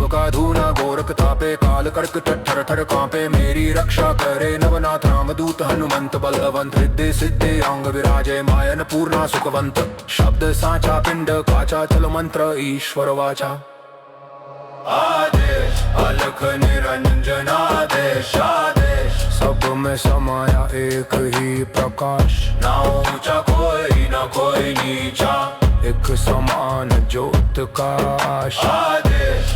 का धूना गोरख तापे, काल कड़क ठर ठर कांपे। मेरी रक्षा करे नवनाथ रामदूत, हनुमंत बलवंत। हृदय सिद्धे अंग विराजे, मायन पूर्णा सुखवंत। शब्द साचा पिंड काचा, चल मंत्र ईश्वर वाचा। आदेश अलख निरंजन आदेश, आदेश सब में समाया एक ही प्रकाश। ना ऊंचा कोई ना कोई नीचा, एक समान ज्योत का आश। आदेश